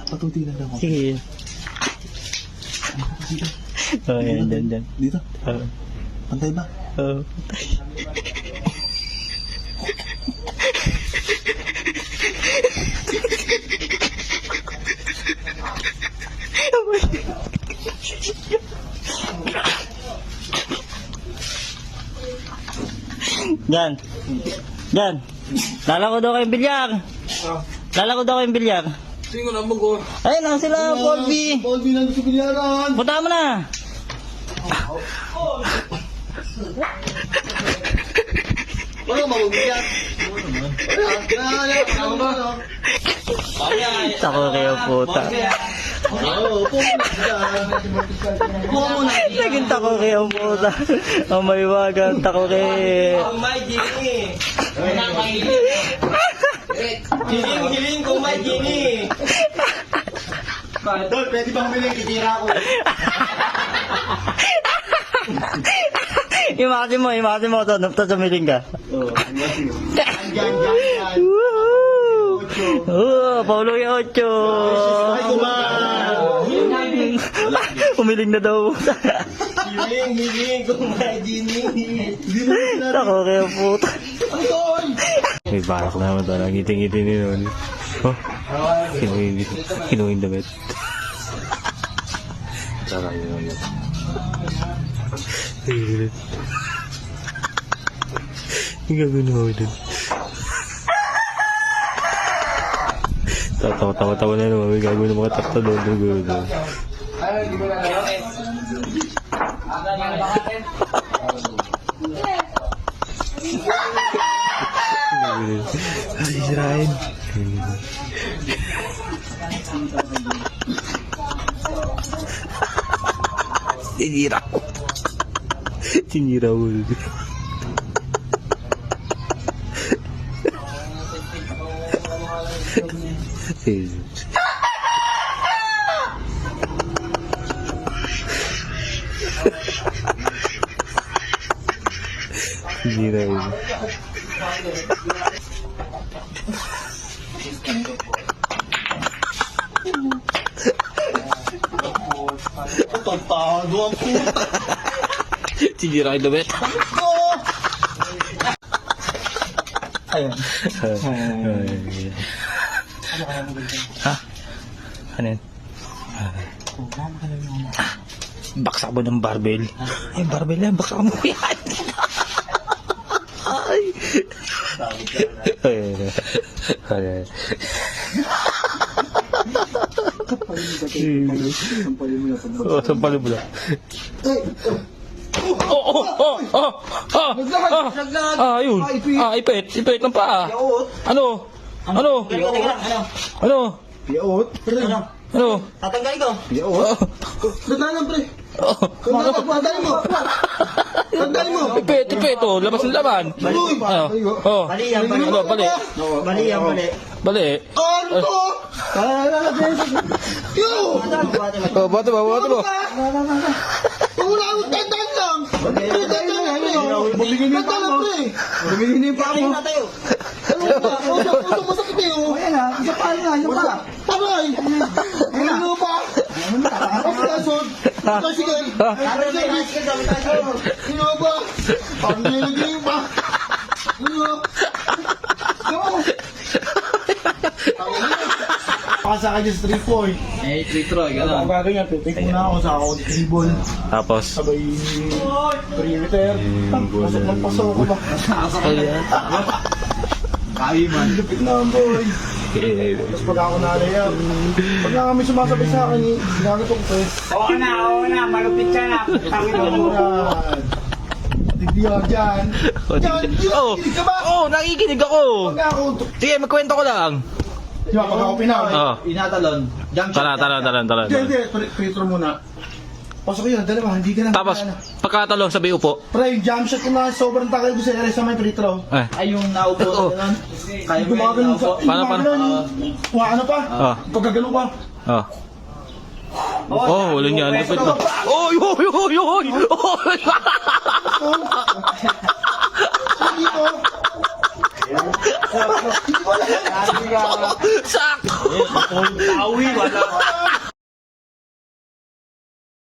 Patuti lang ako. Sige. Oh, yan, dyan. Dito? Pantay ba? Oo. Yan. Yan. Lalako daw kayong bilyar. Lalako daw kayong bilyar. Sino na mag-or? Ayun lang sila, Paul B. Paul B nandito sa bilyaran. Punta mo na. Wala mabubiyak. Tako kayo puta. Naging tako kayo puta. Ang may wagan, tako kayo. Hiling ko may gini. Dol, pwede bang humiling kitira ko? Imagine mo ito, nafta sumiling ka. Oo, Yan. Paulo yung 8. Umiling na daw. Hiling ko may gini. Tako kayo puta. May barak naman ito, nagiting-giting ni Noni. Oh, kinuhin damit. Tsaka yun Noni. Ang gagawin na ako din. Tawa-tawa na naman, may gagawin ng mga takta doon. Ay, sirain. Sinira mo. Sinira mo. Tago ang puta. Sinira kayo damit. Ayun. Ha? Ano yun? Baksak mo ng barbell. Ay, barbell yan. Baksak mo yan. Ay. Ay. Sampalin mo na. Ayun. Ipit ng paa. Ano? Piot. Ano? Tatanggalin ko. Piot. Tandaan pre. Tandaan mo. Ipit. Oh, labas ng laman. Oh. Bali yan, bali. Ano, bali. Bali yan, bali. Bali. Ano to? Yo! Oh, bato mo. Wala akong tandaan lang. Tandaan lang pre. Bumingin yung pa mo. Bumingin yung pa mo. Tingnan tayo. Usap masakit eh. Ayan na. Isa pa. Paray. Ano ba? Pagkasod. Tricycle. Sino ba? Parang nilagay pa. Sino? Sa akin yung 3 point. Eh, tritro, gano'n. Ang bagay nga, pitik muna ako sa ako dribble. Tapos. Sabay perimeter. Pasok magpasok ko ba? Kaya man. Lupit na ang boy. Tapos pag ako nalayap. Pag na kami sumasabay sa akin, ginagato ko eh. Oo na, malupit ka na. Tawid mo. Tigdiyan dyan. Oh, Kinig ka ba? oh, nakikinig ako. Pag ako, Sige, magkwento ko lang. di ba pag ako pinawin? Oh. Inatalon. Jump shot. Tara. Hindi, pre-throw muna. Pasok yun, dalawa, hindi ka na. Tapos, pagkatalong sabi upo. Pre, yung jump shot ko na sobrang takal ko sa area sa may free-throw. Ay, yung naupo. Oo. Gano'n. Kaya mo yung Gumagano naupo. Paano? Ano pa? Ah. Pagkagano pa? Oh. Oh, wala niya. Lupit na. Oy! Dito. Hindi ko alam. Sakto! Tawi, wala.